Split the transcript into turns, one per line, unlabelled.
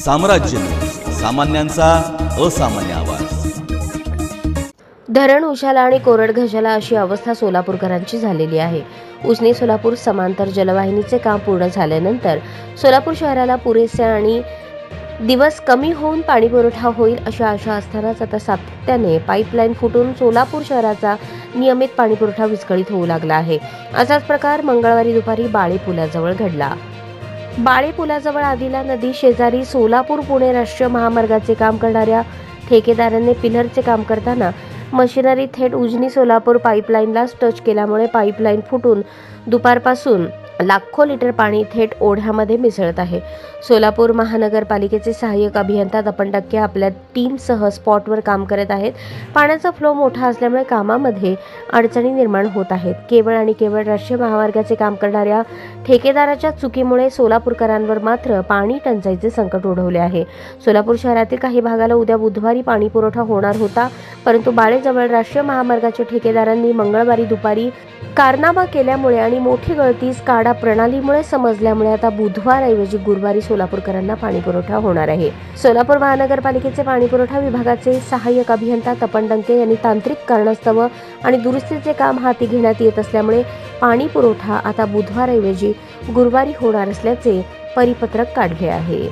साम्राज्य, सामान्यांचा असामान्य आवाज।
धरण उशाला आणि कोरड घशाला अशी अवस्था सोलापूरकरांची झालेली आहे। उजनी सोलापूर समांतर जलवाहिनीचे काम पूर्ण झाल्यानंतर सोलापूर शहराला पुरेसे आणि दिवस कमी होऊन पाणी पुरवठा होईल अशी आशा असतानाच आता सातत्याने पाईपलाईन फुटून सोलापूर शहराचा नियमित पाणी पुरवठा विस्कळीत होऊ लागला आहे। असाच प्रकार मंगळवारी दुपारी बाळे पुलाजवळ घडला। बाळे पुलाजवळ आदिला नदी शेजारी सोलापूर पुणे राष्ट्रीय महामार्गाचे काम करणाऱ्या ठेकेदाराने पिलरचे काम करताना मशिनरी थेट उजनी सोलापूर पाईपलाईनलाच टच केल्यामुळे पाईपलाईन फुटून दुपारपासून लाखो लिटर पाणी थेट ओढ्यामध्ये मिसळत आहे। सोलापूर महानगरपालिकेचे सहाय्यक अभियंता तपन टक्के आपल्या टीमसह स्पॉटवर काम करत आहेत। पाण्याचा फ्लो मोठा असल्यामुळे कामामध्ये अडचणी निर्माण होत आहेत। केवळ आणि केवळ राष्ट्रीय महामार्गाचे काम करणाऱ्या ठेकेदाराच्या चुकीमुळे सोलापूरकरांवर मात्र पाणी टंचाईचे संकट ओढवले आहे। सोलापूर शहरातील काही भागाला उद्या बुधवारी पाणी पुरवठा होणार होता, परंतु बाळेजवळ राष्ट्रीय महामार्गाच्या ठेकेदारांनी मंगळवारी दुपारी कारनामा केल्यामुळे आणि मोठी गळती स्काडा प्रणालीमुळे समजल्यामुळे आता बुधवारऐवजी गुरुवारी सोलापूरकरांना पाणी पुरवठा होणार आहे। सोलापूर महानगरपालिकेचे पाणी पुरवठा विभागाचे सहाय्यक अभियंता तपन टक्के यांनी तांत्रिक कारणास्तव आणि दुरुस्तीचे काम हाती घेण्यात येत असल्यामुळे पाणी पुरवठा आता बुधवारऐवजी गुरुवारी होणार असल्याचे परिपत्रक काढले आहे।